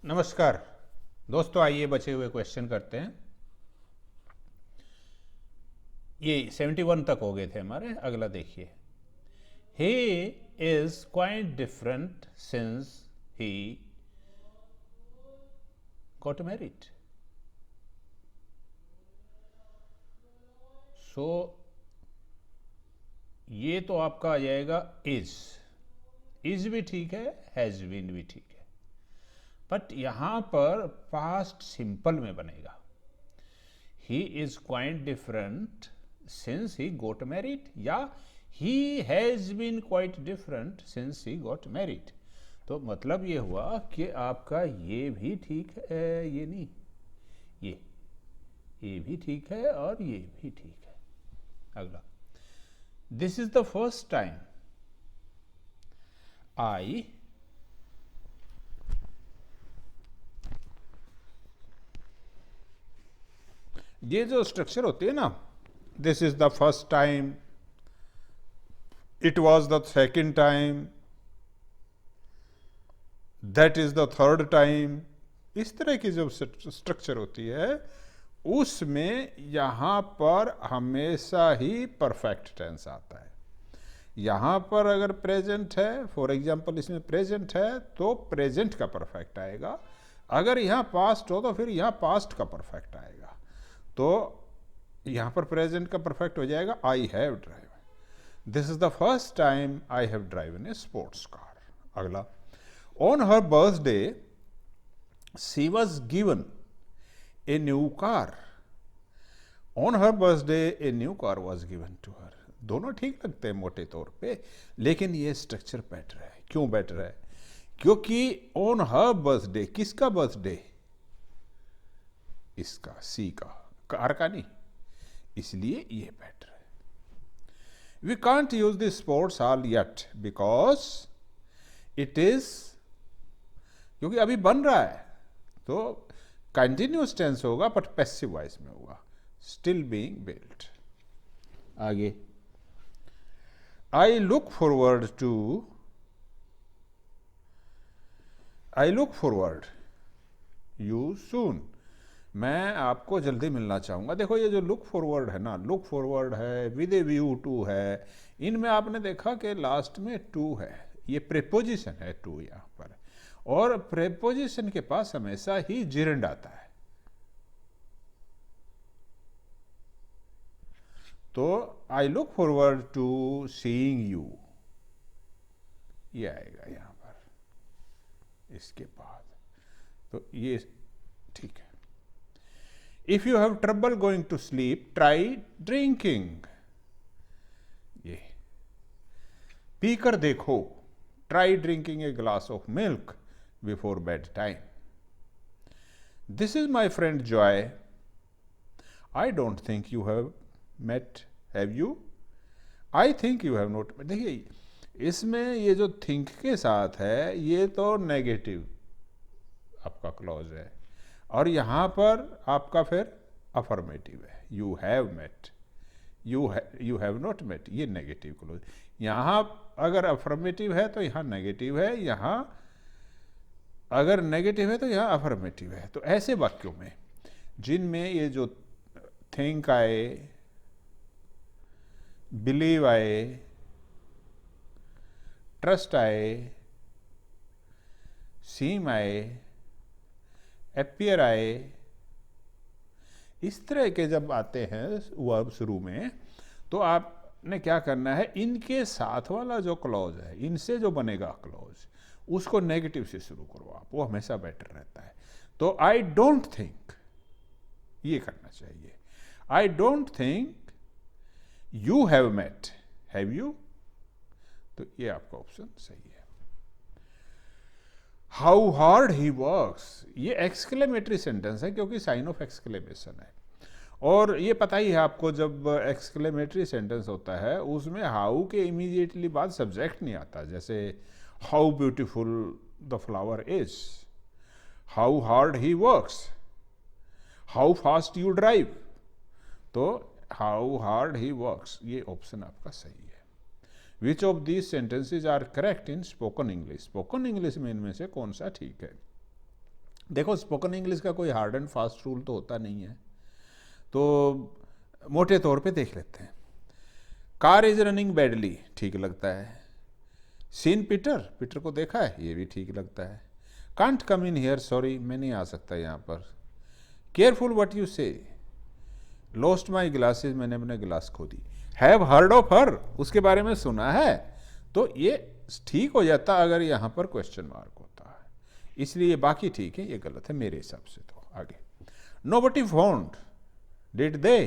नमस्कार दोस्तों, आइए बचे हुए क्वेश्चन करते हैं। ये 71 तक हो गए थे हमारे। अगला देखिए। He is quite different since he got married. So ये तो आपका आ जाएगा इज भी ठीक है, हैज बीन भी ठीक है, बट यहां पर पास्ट सिंपल में बनेगा। He is quite different since he got married, या he has been quite different since he got married. तो मतलब ये हुआ कि आपका ये भी ठीक है, ये नहीं, ये ये भी ठीक है और ये भी ठीक है। अगला, this is the first time आई ये जो स्ट्रक्चर होती है ना, this is the first time, it was the second time, that is the third time, इस तरह की जो स्ट्रक्चर होती है उसमें यहां पर हमेशा ही परफेक्ट टेंस आता है। यहां पर अगर प्रेजेंट है, फॉर एग्जाम्पल इसमें प्रेजेंट है तो प्रेजेंट का परफेक्ट आएगा। अगर यहां पास्ट हो तो फिर यहां पास्ट का परफेक्ट आएगा। तो यहां पर प्रेजेंट का परफेक्ट हो जाएगा I have driven. This is the first time I have driven a sports car. अगला, on her birthday she was given a new car. On her birthday a new car was given to her. दोनों ठीक लगते हैं मोटे तौर पे, लेकिन ये स्ट्रक्चर बेटर है। क्यों बेटर है? क्योंकि ऑन हर बर्थडे, किसका बर्थडे? इसका, सी का, कार का नहीं, इसलिए ये बेटर है। We can't use this sports hall yet because it is, क्योंकि अभी बन रहा है तो कंटिन्यूस टेंस होगा बट पैसिव वॉइस में होगा, स्टिल बीइंग बिल्ट। आगे, I look forward you soon. मैं आपको जल्दी मिलना चाहूंगा। देखो ये जो लुक फॉरवर्ड है ना, लुक फॉरवर्ड है, विद ए व्यू टू है, इनमें आपने देखा कि लास्ट में टू है, ये प्रेपोजिशन है टू यहां पर, और प्रेपोजिशन के पास हमेशा ही जिरेंड आता है। तो I look forward to seeing you, ये आएगा यहां पर इसके बाद। तो ये ठीक है। If you have trouble going to sleep try drinking, ये पीकर देखो, try drinking a glass of milk before bed time. This is my friend Joy, I don't think you have met, have you? I think you have not met. देखिए इसमें ये जो think के साथ है ये तो नेगेटिव आपका क्लॉज है, और यहां पर आपका फिर अफर्मेटिव है, you have met, you have not met, ये नेगेटिव क्लॉज। यहां अगर अफर्मेटिव है तो यहां नेगेटिव है, यहां अगर नेगेटिव है तो यहां अफर्मेटिव है। तो ऐसे वाक्यों में जिनमें ये जो थिंक आए, बिलीव आए, ट्रस्ट आए, सीम आए, एपियर आए, इस तरह के जब आते हैं वर्ब शुरू में, तो आपने क्या करना है, इनके साथ वाला जो क्लॉज है, इनसे जो बनेगा क्लॉज, उसको नेगेटिव से शुरू करो आप, वो हमेशा बेटर रहता है। तो आई डोंट थिंक, ये करना चाहिए। I don't think you have met, have you? तो ये आपका ऑप्शन सही है। हाउ हार्ड ही वर्क्स, ये एक्सक्लेमेटरी सेंटेंस है क्योंकि साइन ऑफ एक्सक्लेमेशन है, और ये पता ही है आपको, जब एक्सक्लेमेटरी सेंटेंस होता है उसमें हाउ के इमीडिएटली बाद सब्जेक्ट नहीं आता। जैसे how beautiful the flower is, how hard he works, how fast you drive. तो हाउ हार्ड ही वर्क्स, ये ऑप्शन आपका सही है। Which of these sentences are correct in spoken English, spoken English में इनमें से कौन सा ठीक है? देखो स्पोकन इंग्लिश का कोई हार्ड एंड फास्ट रूल तो होता नहीं है, तो मोटे तौर पे देख लेते हैं। कार इज रनिंग बैडली, ठीक लगता है। सीन पीटर, पीटर को देखा है, ये भी ठीक लगता है। Can't come in here, sorry मैं नहीं आ सकता यहाँ पर। केयरफुल व्हाट यू से, लॉस्ट माई ग्लासेस, मैंने अपने गिलास खो दी। हैव हर्ड ऑफ हर, उसके बारे में सुना है, तो ये ठीक हो जाता अगर यहाँ पर क्वेश्चन मार्क होता है, इसलिए बाकी ठीक है, ये गलत है मेरे हिसाब से। तो आगे, नोबडी फाउंड डिड दे,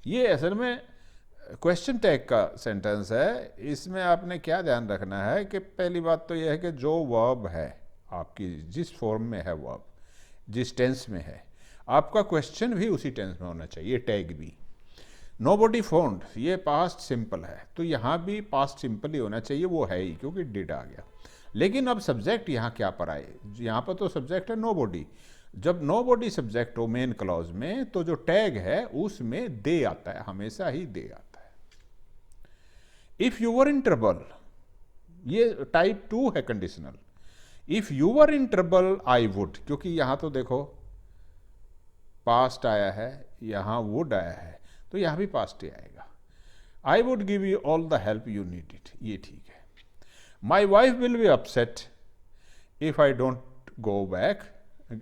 ये असल में क्वेश्चन टैग का सेंटेंस है। इसमें आपने क्या ध्यान रखना है कि पहली बात तो यह है कि जो वर्ब है आपकी, जिस फॉर्म में है वर्ब, जिस टेंस में है, आपका क्वेश्चन भी उसी टेंस में होना चाहिए, टैग भी। नोबडी फाउंड, ये पास्ट सिंपल है, तो यहाँ भी पास्ट सिंपल ही होना चाहिए, वो है ही क्योंकि डिड आ गया। लेकिन अब सब्जेक्ट यहाँ क्या पर आए, यहाँ पर तो सब्जेक्ट है नोबडी। जब नोबडी सब्जेक्ट हो मेन क्लॉज में, तो जो टैग है उसमें दे आता है, हमेशा ही दे आता है। If you were in trouble, ये टाइप 2 है conditional. If you were in trouble I would, क्योंकि यहां तो देखो पास्ट आया है, यहां वुड आया है, तो यहां भी पास्ट ही आएगा। I would give you all the help you need it, ये ठीक है। My wife will be upset if I don't go back,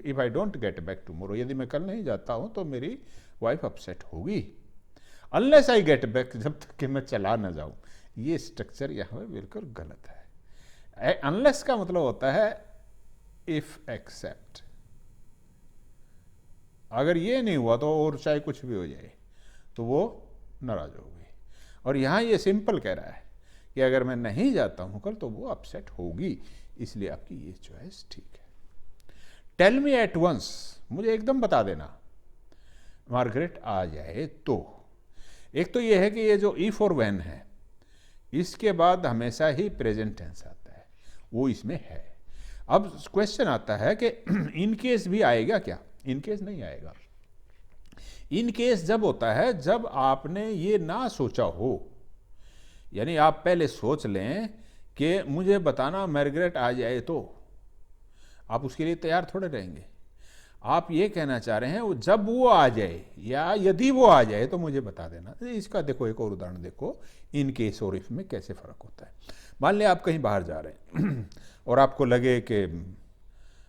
if I don't get back tomorrow, यदि मैं कल नहीं जाता हूं तो मेरी वाइफ अपसेट होगी। अनलेस आई गेट बैक, जब तक कि मैं चला ना जाऊं, ये स्ट्रक्चर यहाँ पे बिल्कुल गलत है। अनलेस का मतलब होता है इफ एक्सेप्ट, अगर ये नहीं हुआ तो और चाहे कुछ भी हो जाए तो वो नाराज हो गई। और यहाँ ये सिंपल कह रहा है कि अगर मैं नहीं जाता हूं कल तो वो अपसेट होगी, इसलिए आपकी ये चॉइस ठीक है। टेल मी एट वंस, मुझे एकदम बता देना मार्गरेट आ जाए तो। एक तो ये है कि ये जो इफ और व्हेन है, इसके बाद हमेशा ही प्रेजेंट टेंस आता है, वो इसमें है। अब क्वेश्चन आता है कि इन केस भी आएगा क्या? इन केस नहीं आएगा। इन केस जब होता है जब आपने ये ना सोचा हो, यानी आप पहले सोच लें कि मुझे बताना मार्गरेट आ जाए तो, आप उसके लिए तैयार थोड़े रहेंगे। आप ये कहना चाह रहे हैं जब वो आ जाए या यदि वो आ जाए तो मुझे बता देना। इसका देखो एक और उदाहरण देखो, इन केस और इफ में कैसे फर्क होता है। मान लें आप कहीं बाहर जा रहे हैं और आपको लगे कि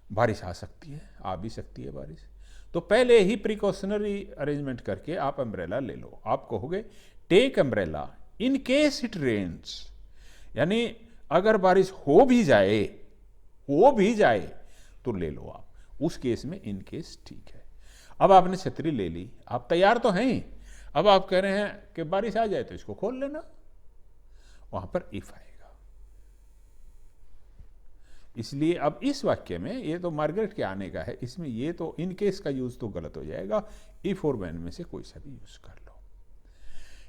बारिश आ सकती है, आ भी सकती है बारिश, तो पहले ही प्रिकॉशनरी अरेंजमेंट करके आप अम्ब्रेला ले लो। आप कहोगे take umbrella in case it rains, यानी अगर बारिश हो भी जाए तो ले लो आप, उस केस में इन केस ठीक है। अब आपने छतरी ले ली, आप तैयार तो हैं, अब आप कह रहे हैं कि बारिश आ जाए तो इसको खोल लेना, वहां पर इफ आएगा। इसलिए अब इस वाक्य में ये तो मार्गरेट के आने का है, इसमें ये तो इन केस का यूज तो गलत हो जाएगा, इफ और व्हेन में से कोई सा भी यूज कर लो।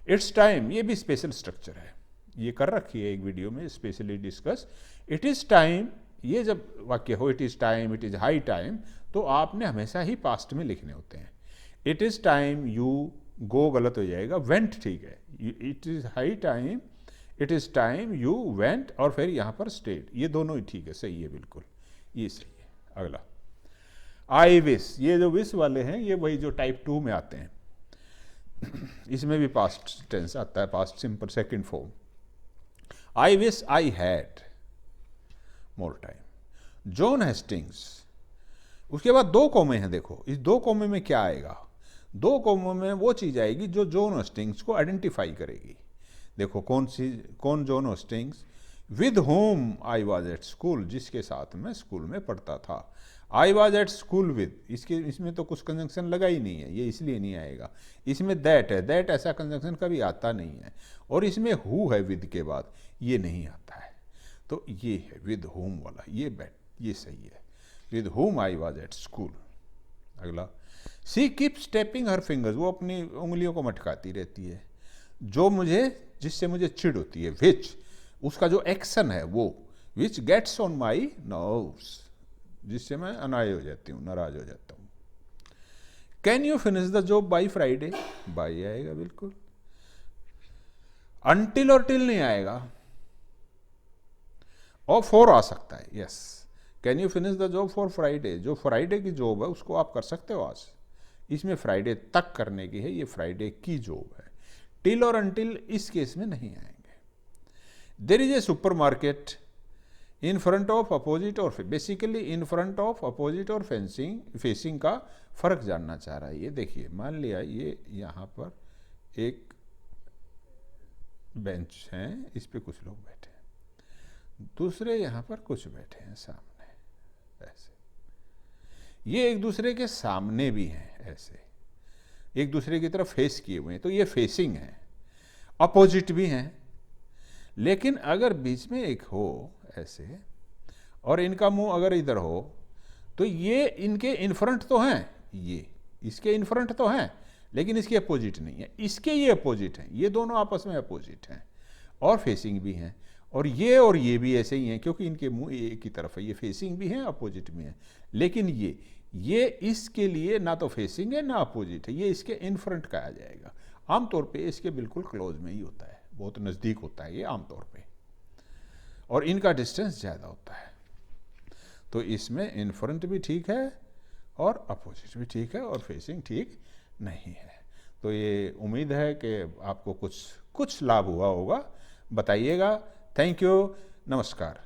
इट्स टाइम, ये भी स्पेशल स्ट्रक्चर है, ये कर रखी है एक वीडियो में specially discuss. It is time, ये जब वाक्य हो it is time, it is high time, तो आपने हमेशा ही पास्ट में लिखने होते हैं। It is time you go गलत हो जाएगा, वेंट ठीक है। It is high time, it is time you went, और फिर यहां पर स्टेड, ये दोनों ही ठीक है, सही है, बिल्कुल ये सही है। अगला आई विश, ये जो विश वाले हैं ये वही जो टाइप 2 में आते हैं, इसमें भी पास्ट टेंस आता है, past simple second form. I wish I had more time. John Hastings, उसके बाद 2 कॉमे हैं, देखो इस 2 कॉमे में क्या आएगा? 2 कॉमे में वो चीज आएगी जो जॉन हेस्टिंग्स को आइडेंटिफाई करेगी। देखो कौन John Hastings? With home I was at school, जिसके साथ मैं स्कूल में पढ़ता था। I was at school with, इसमें तो कुछ कंजंक्शन लगा ही नहीं है, ये इसलिए नहीं आएगा। इसमें दैट है, दैट ऐसा कंजंक्शन कभी आता नहीं है, और इसमें हु है विद के बाद, ये नहीं आता है, तो ये है विद होम वाला, ये सही है, with home I was at school. अगला, सी कीप स्टेपिंग हर फिंगर्स, वो अपनी उंगलियों को मटकाती रहती है, जिससे मुझे चिढ़ होती है। विच, उसका जो एक्शन है वो, which gets on my nerves, जिससे मैं अनाय हो जाती हूँ, नाराज हो जाता हूँ। Can you finish the job by Friday, by आएगा बिल्कुल। अनटिल और टिल नहीं आएगा, और फॉर आ सकता है, yes. Can you finish the job for Friday, जो फ्राइडे की जॉब है उसको आप कर सकते हो आज, इसमें फ्राइडे तक करने की है, ये फ्राइडे की जॉब है। टिल और अनटिल इस केस में नहीं आएंगे। There is a supermarket in front of opposite और, basically in front of opposite और फेसिंग का फर्क जानना चाह रहा है। ये देखिए, मान लिया ये यहाँ पर एक बेंच है, इस पे कुछ लोग बैठे हैं, दूसरे यहाँ पर कुछ बैठे हैं सामने, ऐसे ये एक दूसरे के सामने भी हैं, ऐसे एक दूसरे की तरफ फेस किए हुए हैं, तो ये फेसिंग है। अपोजिट भी हैं, लेकिन अगर बीच में एक हो ऐसे और इनका मुंह अगर इधर हो तो ये इनके इन फ्रंट तो हैं, ये इसके इन फ्रंट तो हैं, लेकिन इसके अपोजिट नहीं है, इसके ये अपोजिट हैं, ये दोनों आपस में अपोजिट हैं और फेसिंग भी हैं। और ये भी ऐसे ही हैं, क्योंकि इनके मुंह एक ही तरफ है, ये फेसिंग भी हैं अपोजिट भी हैं। लेकिन ये इसके लिए ना तो फेसिंग है ना अपोजिट है, ये इसके इन फ्रंट का आ जाएगा। आमतौर पे इसके बिल्कुल क्लोज में ही होता है, बहुत नज़दीक होता है ये आमतौर पे, और इनका डिस्टेंस ज़्यादा होता है। तो इसमें इन फ्रंट भी ठीक है और अपोजिट भी ठीक है और फेसिंग ठीक नहीं है। तो ये उम्मीद है कि आपको कुछ लाभ हुआ होगा, बताइएगा। थैंक यू, नमस्कार।